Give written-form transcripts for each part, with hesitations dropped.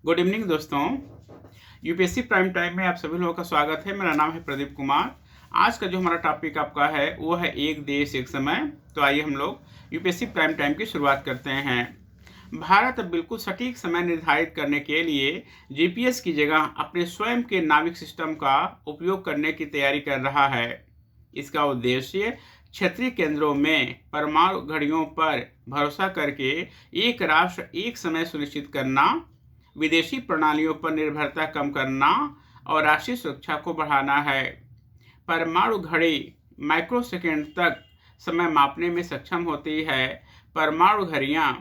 Good evening दोस्तों। UPSC prime time में आप सभी लोगों का स्वागत है। मेरा नाम है प्रदीप कुमार। आज का जो हमारा टॉपिक आपका है वो है एक देश एक समय। तो आइए हम लोग यूपीएससी प्राइम टाइम की शुरुआत करते हैं। भारत अब बिल्कुल सटीक समय निर्धारित करने के लिए जीपीएस की जगह अपने स्वयं के नाविक सिस्टम का उपयोग करने की तैयारी कर रहा है। इसका उद्देश्य क्षेत्रीय केंद्रों में परमाणु घड़ियों पर भरोसा करके एक राष्ट्र एक समय सुनिश्चित करना, विदेशी प्रणालियों पर निर्भरता कम करना और राष्ट्रीय सुरक्षा को बढ़ाना है। परमाणु घड़ी माइक्रोसेकंड तक समय मापने में सक्षम होती है। परमाणु घड़ियां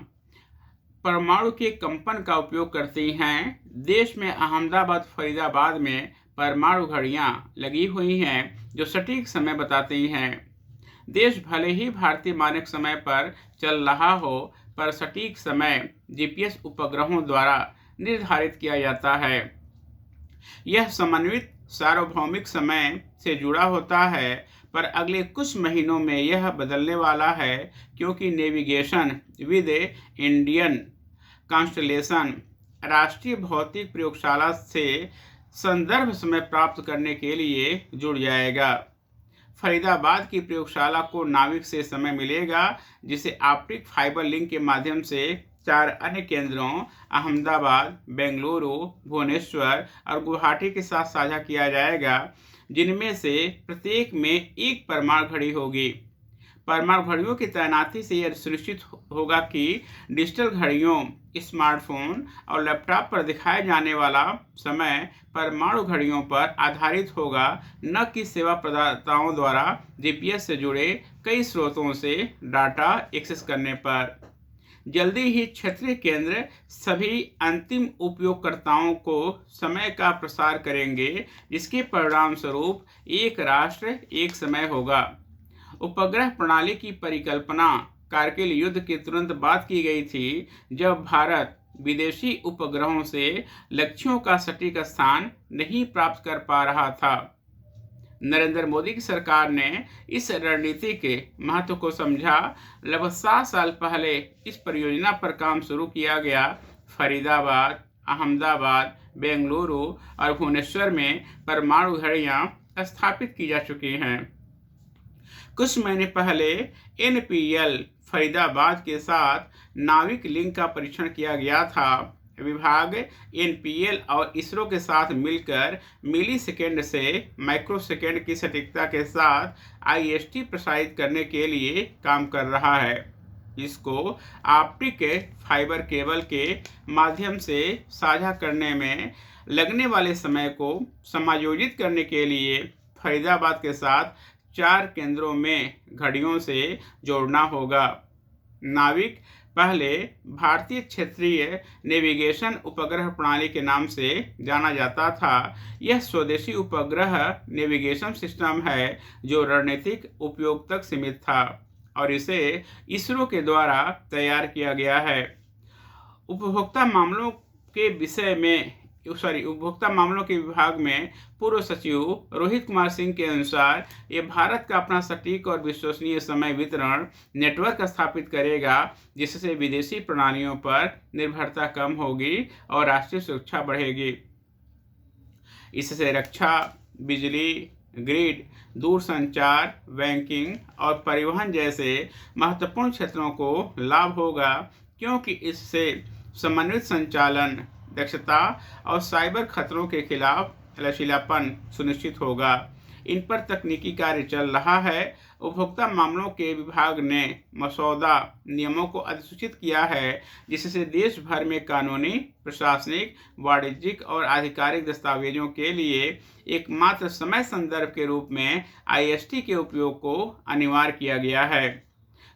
परमाणु के कंपन का उपयोग करती हैं। देश में अहमदाबाद, फरीदाबाद में परमाणु घड़ियां लगी हुई हैं जो सटीक समय बताती हैं। देश भले ही भारतीय मानक समय पर चल रहा हो, पर सटीक समय जीपीएस उपग्रहों द्वारा निर्धारित किया जाता है। यह समन्वित सार्वभौमिक समय से जुड़ा होता है, पर अगले कुछ महीनों में यह बदलने वाला है, क्योंकि नेविगेशन विद इंडियन कॉन्स्टलेशन राष्ट्रीय भौतिक प्रयोगशाला से संदर्भ समय प्राप्त करने के लिए जुड़ जाएगा। फरीदाबाद की प्रयोगशाला को नाविक से समय मिलेगा, जिसे ऑप्टिक फाइबर लिंक के माध्यम से 4 अन्य केंद्रों अहमदाबाद, बेंगलुरु, भुवनेश्वर और गुवाहाटी के साथ साझा किया जाएगा, जिनमें से प्रत्येक में एक परमाणु घड़ी होगी। परमाणु घड़ियों की तैनाती से यह सुनिश्चित होगा कि डिजिटल घड़ियों, स्मार्टफोन और लैपटॉप पर दिखाए जाने वाला समय परमाणु घड़ियों पर आधारित होगा, न कि सेवा प्रदाताओं द्वारा जीपीएस से जुड़े कई स्रोतों से डाटा एक्सेस करने पर। जल्दी ही क्षेत्रीय केंद्र सभी अंतिम उपयोगकर्ताओं को समय का प्रसार करेंगे, जिसके परिणाम स्वरूप एक राष्ट्र एक समय होगा। उपग्रह प्रणाली की परिकल्पना कारगिल युद्ध के तुरंत बाद की गई थी, जब भारत विदेशी उपग्रहों से लक्ष्यों का सटीक स्थान नहीं प्राप्त कर पा रहा था। नरेंद्र मोदी की सरकार ने इस रणनीति के महत्व को समझा। लगभग 7 साल पहले इस परियोजना पर काम शुरू किया गया। फरीदाबाद, अहमदाबाद, बेंगलुरु और भुवनेश्वर में परमाणु घड़ियां स्थापित की जा चुकी हैं। कुछ महीने पहले एनपीएल फरीदाबाद के साथ नाविक लिंक का परीक्षण किया गया था। विभाग एनपीएल और इसरो के साथ मिलकर मिली सेकेंड से माइक्रोसेकंड की सटीकता के साथ आईएसटी प्रसारित करने के लिए काम कर रहा है। इसको ऑप्टिक फाइबर केबल के माध्यम से साझा करने में लगने वाले समय को समायोजित करने के लिए फरीदाबाद के साथ 4 केंद्रों में घड़ियों से जोड़ना होगा। नाविक पहले भारतीय क्षेत्रीय नेविगेशन उपग्रह प्रणाली के नाम से जाना जाता था। यह स्वदेशी उपग्रह नेविगेशन सिस्टम है जो रणनीतिक उपयोग तक सीमित था और इसे इसरो के द्वारा तैयार किया गया है। उपभोक्ता मामलों के विभाग में पूर्व सचिव रोहित कुमार सिंह के अनुसार ये भारत का अपना सटीक और विश्वसनीय समय वितरण नेटवर्क स्थापित करेगा, जिससे विदेशी प्रणालियों पर निर्भरता कम होगी और राष्ट्रीय सुरक्षा बढ़ेगी। इससे रक्षा, बिजली ग्रिड, दूरसंचार, बैंकिंग और परिवहन जैसे महत्वपूर्ण क्षेत्रों को लाभ होगा, क्योंकि इससे समन्वित संचालन, दक्षता और साइबर खतरों के खिलाफ लचीलापन सुनिश्चित होगा। इन पर तकनीकी कार्य चल रहा है। उपभोक्ता मामलों के विभाग ने मसौदा नियमों को अधिसूचित किया है, जिससे देश भर में कानूनी, प्रशासनिक, वाणिज्यिक और आधिकारिक दस्तावेजों के लिए एकमात्र समय संदर्भ के रूप में आईएसटी के उपयोग को अनिवार्य किया गया है।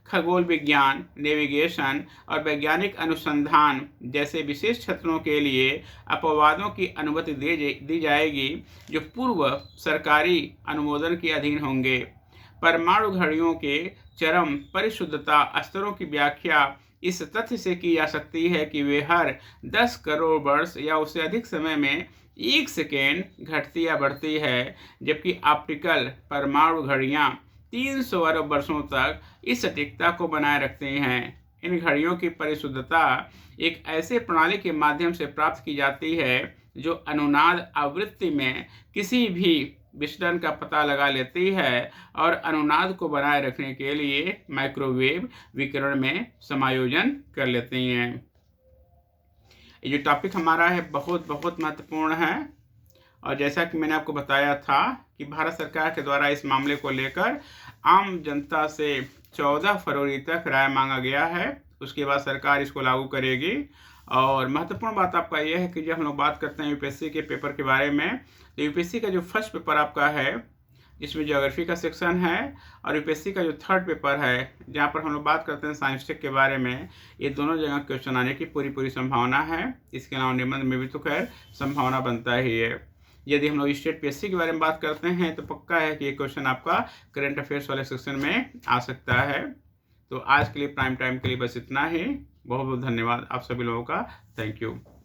खगोल विज्ञान, नेविगेशन और वैज्ञानिक अनुसंधान जैसे विशेष क्षेत्रों के लिए अपवादों की अनुमति दी जाएगी, जो पूर्व सरकारी अनुमोदन के अधीन होंगे। परमाणु घड़ियों के चरम परिशुद्धता स्तरों की व्याख्या इस तथ्य से की जा सकती है कि वे हर 10 करोड़ वर्ष या उससे अधिक समय में 1 सेकेंड घटती या बढ़ती है, जबकि ऑप्टिकल परमाणु घड़ियां 300 अरब वर्षों तक इस सटीकता को बनाए रखते हैं। इन घड़ियों की परिशुद्धता एक ऐसे प्रणाली के माध्यम से प्राप्त की जाती है जो अनुनाद आवृत्ति में किसी भी विचलन का पता लगा लेती है और अनुनाद को बनाए रखने के लिए माइक्रोवेव विकिरण में समायोजन कर लेती हैं। ये जो टॉपिक हमारा है बहुत बहुत महत्वपूर्ण है और जैसा कि मैंने आपको बताया था कि भारत सरकार के द्वारा इस मामले को लेकर आम जनता से 14 फरवरी तक राय मांगा गया है। उसके बाद सरकार इसको लागू करेगी। और महत्वपूर्ण बात आपका यह है कि जब हम लोग बात करते हैं यूपीएससी के पेपर के बारे में, तो यूपीएससी का जो फर्स्ट पेपर आपका है जिसमें ज्योग्राफी का सेक्शन है और यूपीएससी का जो थर्ड पेपर है जहाँ पर हम लोग बात करते हैं साइंस टेक के बारे में, ये दोनों जगह क्वेश्चन आने की पूरी संभावना है। इसके अलावा निबंध में भी तो खैर संभावना बनता ही है। यदि हम लोग स्टेट पीएससी के बारे में बात करते हैं तो पक्का है कि ये क्वेश्चन आपका करंट अफेयर्स वाले सेक्शन में आ सकता है। तो आज के लिए प्राइम टाइम के लिए बस इतना ही। बहुत बहुत धन्यवाद आप सभी लोगों का। Thank you.